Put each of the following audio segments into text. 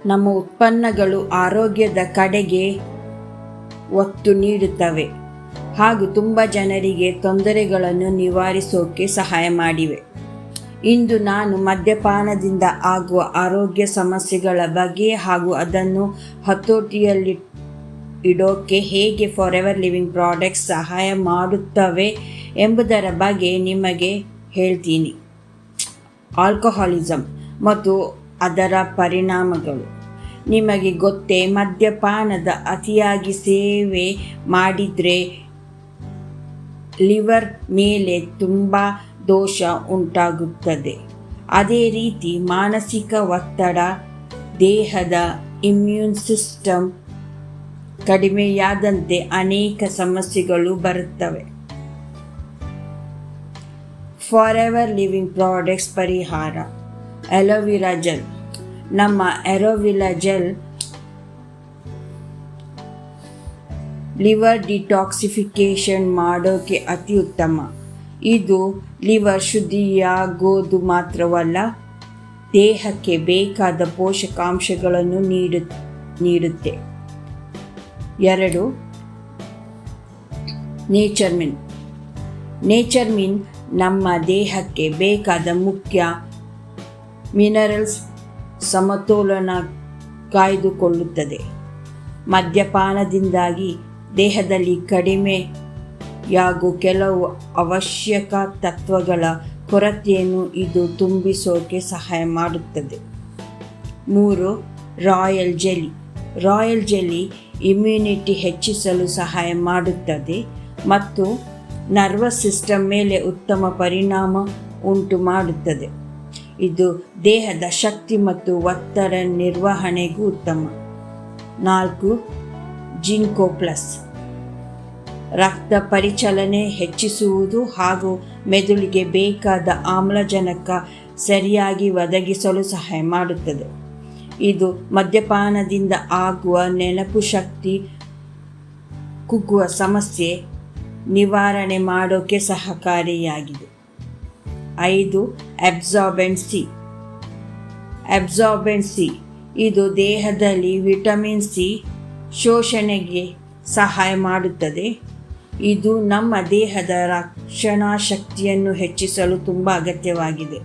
ನಮ್ಮ ಉತ್ಪನ್ನಗಳು ಆರೋಗ್ಯದ ಕಡೆಗೆ ಒತ್ತು ನೀಡುತ್ತವೆ ಹಾಗೂ ತುಂಬ ಜನರಿಗೆ ತೊಂದರೆಗಳನ್ನು ನಿವಾರಿಸೋಕೆ ಸಹಾಯ ಮಾಡಿವೆ. ಇಂದು ನಾನು ಮದ್ಯಪಾನದಿಂದ ಆಗುವ ಆರೋಗ್ಯ ಸಮಸ್ಯೆಗಳ ಬಗ್ಗೆ ಹಾಗೂ ಅದನ್ನು ಹತೋಟಿಯಲ್ಲಿ ಇಡೋಕೆ ಹೇಗೆ ಫಾರೆವರ್ ಲಿವಿಂಗ್ ಪ್ರಾಡಕ್ಟ್ಸ್ ಸಹಾಯ ಮಾಡುತ್ತವೆ ಎಂಬುದರ ಬಗ್ಗೆ ನಿಮಗೆ ಹೇಳ್ತೀನಿ. ಆಲ್ಕೋಹಾಲಿಸಮ್ ಮತ್ತು ಅದರ ಪರಿಣಾಮಗಳು. ನಿಮಗೆ ಗೊತ್ತೇ, ಮದ್ಯಪಾನದ ಅತಿಯಾಗಿ ಸೇವೆ ಮಾಡಿದರೆ ಲಿವರ್ ಮೇಲೆ ತುಂಬ ದೋಷ ಉಂಟಾಗುತ್ತದೆ. ಅದೇ ರೀತಿ ಮಾನಸಿಕ ಒತ್ತಡ, ದೇಹದ ಇಮ್ಯೂನ್ ಸಿಸ್ಟಮ್ ಕಡಿಮೆಯಾದಂತೆ ಅನೇಕ ಸಮಸ್ಯೆಗಳು ಬರುತ್ತವೆ. ಫಾರೆವರ್ ಲಿವಿಂಗ್ ಪ್ರಾಡಕ್ಟ್ಸ್ ಪರಿಹಾರ. Aloe vera gel. ನಮ್ಮ ಅಲೋವೆರಾ ಜೆಲ್ ಲಿವರ್ ಡಿಟಾಕ್ಸಿಫಿಕೇಷನ್ ಮಾಡೋಕೆ ಅತಿ ಉತ್ತಮ. ಇದು ಲಿವರ್ ಶುದ್ಧಿಯಾಗೋದು ಮಾತ್ರವಲ್ಲ, ದೇಹಕ್ಕೆ ಬೇಕಾದ ಪೋಷಕಾಂಶಗಳನ್ನು ನೀಡುತ್ತೆ. 2. ನೇಚರ್ ಮಿನ್ ನಮ್ಮ ದೇಹಕ್ಕೆ ಬೇಕಾದ ಮುಖ್ಯ ಮಿನರಲ್ಸ್ ಸಮತೋಲನ ಕಾಯ್ದುಕೊಳ್ಳುತ್ತದೆ. ಮದ್ಯಪಾನದಿಂದಾಗಿ ದೇಹದಲ್ಲಿ ಕಡಿಮೆಯಾಗುವ ಕೆಲವು ಅವಶ್ಯಕ ತತ್ವಗಳ ಕೊರತೆಯನ್ನು ಇದು ತುಂಬಿಸೋಕೆ ಸಹಾಯ ಮಾಡುತ್ತದೆ. 3. ರಾಯಲ್ ಜೆಲ್ಲಿ ಇಮ್ಯುನಿಟಿ ಹೆಚ್ಚಿಸಲು ಸಹಾಯ ಮಾಡುತ್ತದೆ ಮತ್ತು ನರ್ವಸ್ ಸಿಸ್ಟಮ್ ಮೇಲೆ ಉತ್ತಮ ಪರಿಣಾಮ ಉಂಟು ಮಾಡುತ್ತದೆ. ಇದು ದೇಹದ ಶಕ್ತಿ ಮತ್ತು ಒತ್ತಡ ನಿರ್ವಹಣೆಗೂ ಉತ್ತಮ. 4. ಜಿಂಕೋ ಪ್ಲಸ್. ರಕ್ತ ಪರಿಚಲನೆ ಹೆಚ್ಚಿಸುವುದು ಹಾಗೂ ಮೆದುಳಿಗೆ ಬೇಕಾದ ಆಮ್ಲಜನಕ ಸರಿಯಾಗಿ ಒದಗಿಸಲು ಸಹಾಯ ಮಾಡುತ್ತದೆ. ಇದು ಮದ್ಯಪಾನದಿಂದ ಆಗುವ ನೆನಪು ಶಕ್ತಿ ಕುಗ್ಗುವ ಸಮಸ್ಯೆ ನಿವಾರಣೆ ಮಾಡೋಕೆ ಸಹಕಾರಿಯಾಗಿದೆ. 5. Absorbent C. ಇದು ದೇಹದಲ್ಲಿ ವಿಟಮಿನ್ ಸಿ ಶೋಷಣೆಗೆ ಸಹಾಯ ಮಾಡುತ್ತದೆ. ಇದು ನಮ್ಮ ದೇಹದ ರಕ್ಷಣಾ ಶಕ್ತಿಯನ್ನು ಹೆಚ್ಚಿಸಲು ತುಂಬ ಅಗತ್ಯವಾಗಿದೆ.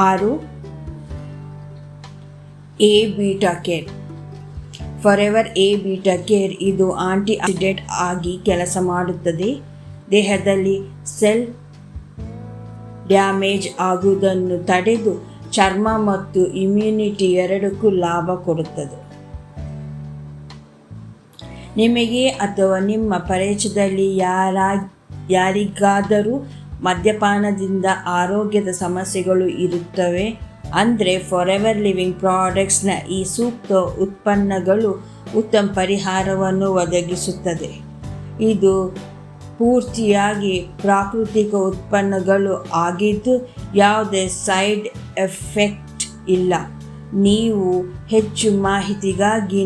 6. A beta care. Forever A beta care ಇದು ಆಂಟಿ ಆಕ್ಸಿಡೆಂಟ್ ಆಗಿ ಕೆಲಸ ಮಾಡುತ್ತದೆ. ದೇಹದಲ್ಲಿ ಸೆಲ್ ಡ್ಯಾಮೇಜ್ ಆಗುವುದನ್ನು ತಡೆದು ಚರ್ಮ ಮತ್ತು ಇಮ್ಯುನಿಟಿ ಎರಡಕ್ಕೂ ಲಾಭ ಕೊಡುತ್ತದೆ. ನಿಮಗೆ ಅಥವಾ ನಿಮ್ಮ ಪರಿಚಯದಲ್ಲಿ ಯಾರಿಗಾದರೂ ಮದ್ಯಪಾನದಿಂದ ಆರೋಗ್ಯದ ಸಮಸ್ಯೆಗಳು ಇರುತ್ತವೆ ಅಂದರೆ ಫಾರೆವರ್ ಲಿವಿಂಗ್ ಪ್ರಾಡಕ್ಟ್ಸ್ನ ಈ ಸೂಕ್ತ ಉತ್ಪನ್ನಗಳು ಉತ್ತಮ ಪರಿಹಾರವನ್ನು ಒದಗಿಸುತ್ತದೆ. ಇದು ಪೂರ್ತಿಯಾಗಿ ಪ್ರಾಕೃತಿಕ ಉತ್ಪನ್ನಗಳು ಆಗಿದ್ದು ಯಾವುದೇ ಸೈಡ್ ಎಫೆಕ್ಟ್ ಇಲ್ಲ. ನೀವು ಹೆಚ್ಚು ಮಾಹಿತಿಗಾಗಿ